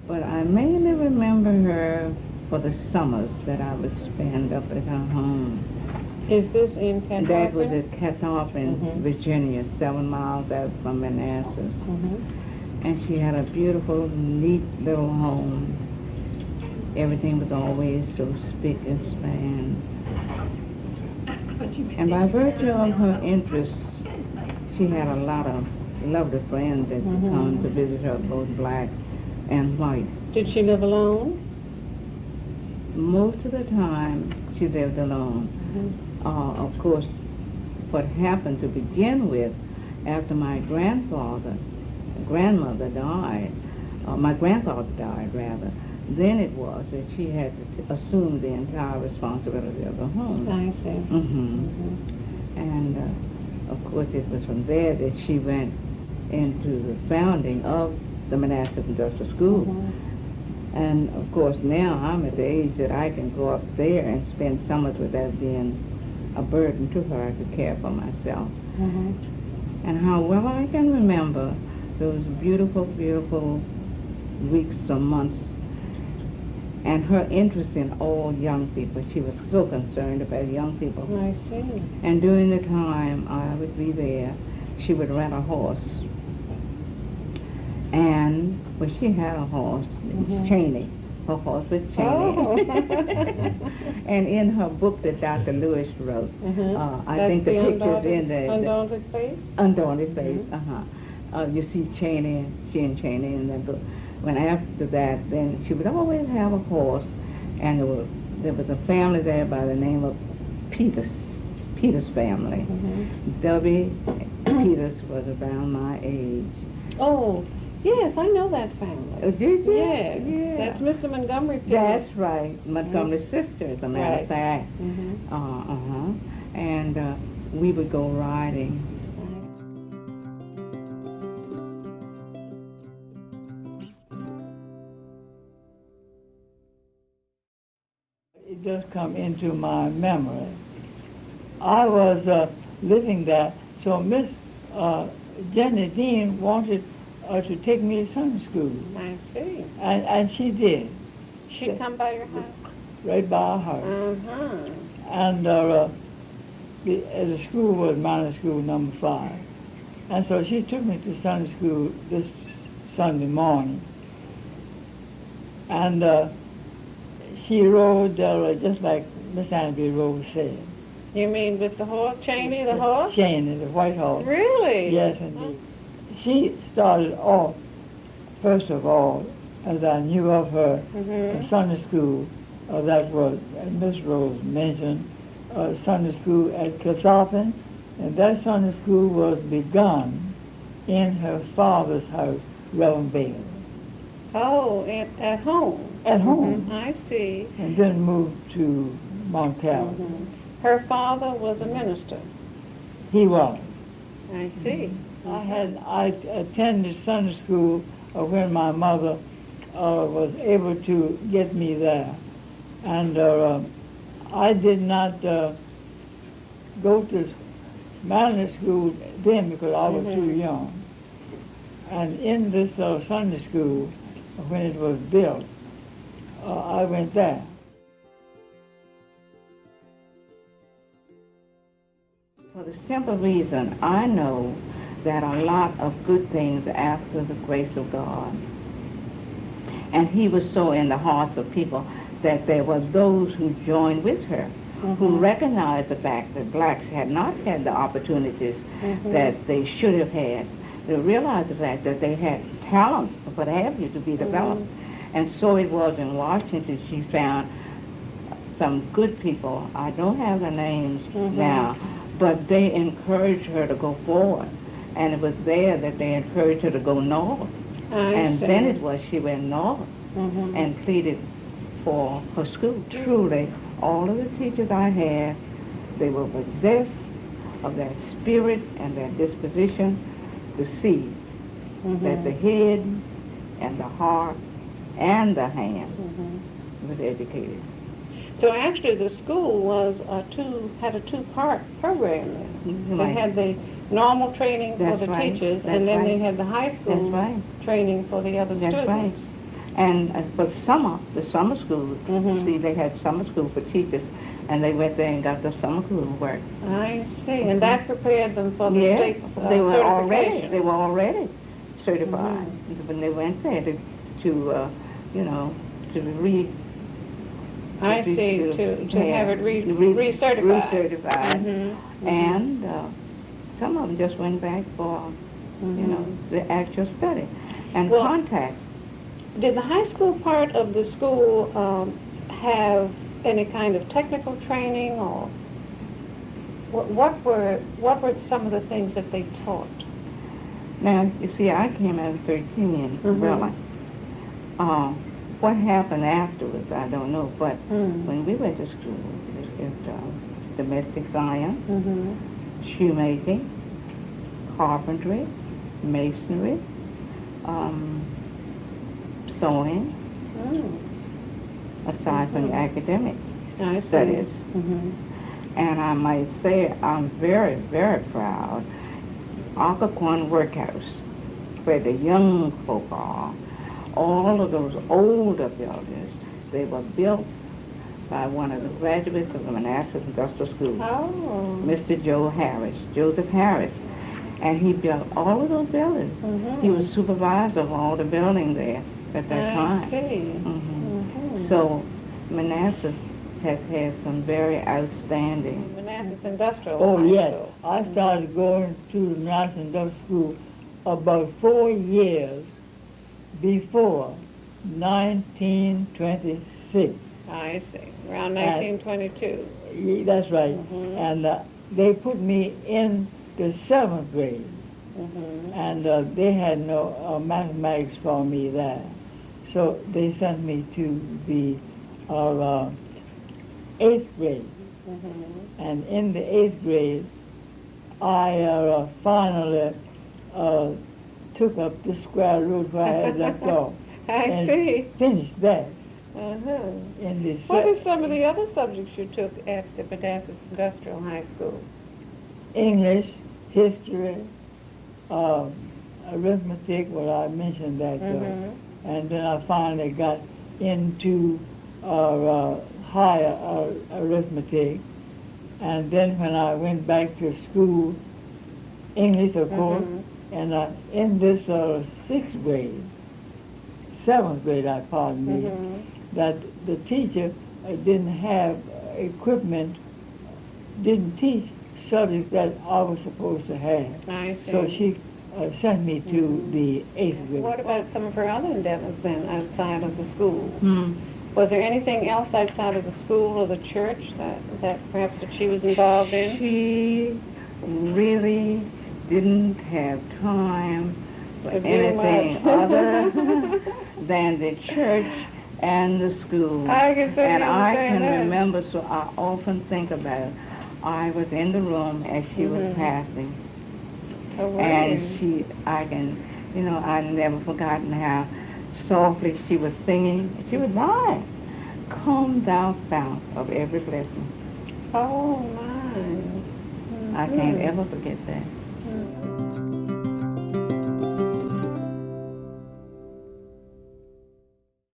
But I mainly remember her for the summers that I would spend up at her home. Is this in Catawba? That was at Catawba in Virginia, 7 miles out from Manassas. And she had a beautiful, neat little home. Everything was always so spick and span. And by virtue of her interests, she had a lot of lovely friends that would come to visit her, both black and white. Did she live alone? Most of the time, she lived alone. Of course, what happened to begin with, after my grandmother died, my grandfather died rather, then it was that she had to assume the entire responsibility of the home. I see. And of course it was from there that she went into the founding of the Manassas Industrial School. And of course now I'm at the age that I can go up there and spend summers without being a burden to her. I could care for myself. And however I can remember those beautiful, beautiful weeks or months and her interest in all young people. She was so concerned about young people. I see. And during the time I would be there, she would rent a horse. And, well, she had a horse, Cheney. Her horse was Cheney. And in her book that Dr. Lewis wrote, I think the pictures in the... Undaunted Faith? Undaunted Faith, you see Cheney, she and Cheney in that book. When after that, then she would always have a horse, and there was a family there by the name of Peters family. W. Peters was around my age. Oh, yes, I know that family. Oh, did you? Yes, Yeah. that's Mr. Montgomery Peters. That's right, Montgomery's sister, as a matter of fact. And we would go riding. It just come into my memory. I was living there, so Miss Jennie Dean wanted to take me to Sunday school. I see. And she did. She come by your house? Right by our house. And the school was minor school number 5. And so she took me to Sunday school this Sunday morning. And she rode just like Miss Annie Rose said. You mean with the horse, Cheney, the horse? Cheney, the white horse. Really? Yes, indeed. She started off, first of all, as I knew of her, in Sunday school, that was, as Miss Rose mentioned, Sunday school at Catawba, and that Sunday school was begun in her father's house, Reverend Bailey. Oh, at home? At home. I see. And then moved to Montana. Her father was a minister? He was. I see. I attended Sunday school when my mother was able to get me there. And I did not go to minor school then because I was too young. And in this Sunday school, when it was built, I went there. For the simple reason, I know that a lot of good things after the grace of God. And he was so in the hearts of people that there were those who joined with her, who recognized the fact that blacks had not had the opportunities that they should have had. They realized the fact that they had talent, or what have you, to be developed. And so it was in Washington she found some good people. I don't have the names now, but they encouraged her to go forward. And it was there that they encouraged her to go north. And then it was she went north and pleaded for her school. Truly, all of the teachers I had, they were possessed of that spirit and that disposition to see that the head and the heart and the hand was educated. So actually the school was had a two-part program. They had the normal training for the teachers, and then they had the high school training for the other students. And for the summer school, see, they had summer school for teachers, and they went there and got the summer school work. I see, and that prepared them for the Yes, state they were certification. They were already certified when they went there to you know, to read. I see, to have it recertified. Recertified. And some of them just went back for, you know, the actual study and contact. Did the high school part of the school have any kind of technical training, or what were some of the things that they taught? Now, you see, I came out at 13, really. What happened afterwards, I don't know, but when we went to school, it domestic science, shoemaking, carpentry, masonry, sewing, aside from the academic studies. And I might say I'm very, very proud. Occoquan Workhouse, where the young folk are, all of those older buildings, they were built by one of the graduates of the Manassas Industrial School, Mr. Joseph Harris. And he built all of those buildings. He was supervisor of all the buildings there at that time. I see. So Manassas has had some very outstanding. Manassas Industrial Oh, High yes. School. I started going to the Manassas Industrial School about 4 years before 1926. I see. Around 1922. That's right. And they put me in the 7th grade. And they had no mathematics for me there. So they sent me to the 8th grade. And in the 8th grade, I finally took up the square root where I had left off. I see. Finished that. In the what are some of the other subjects you took at the Manassas Industrial High School? English, history, arithmetic, well, I mentioned that, and then I finally got into higher arithmetic, and then when I went back to school, English, of course, and in this 6th grade, 7th grade, pardon me, that the teacher didn't have equipment, didn't teach subjects that I was supposed to have. I see. So she sent me to the 8th grade. What about some of her other endeavors then, outside of the school? Was there anything else outside of the school or the church that perhaps that she was involved in? She really didn't have time for anything other than the church and the school. I can say and I can that. remember, so I often think about it. I was in the room as she was passing. And I've never forgotten how softly she was singing. She was lying. Come thou fount of every blessing. Oh, my. I can't ever forget that.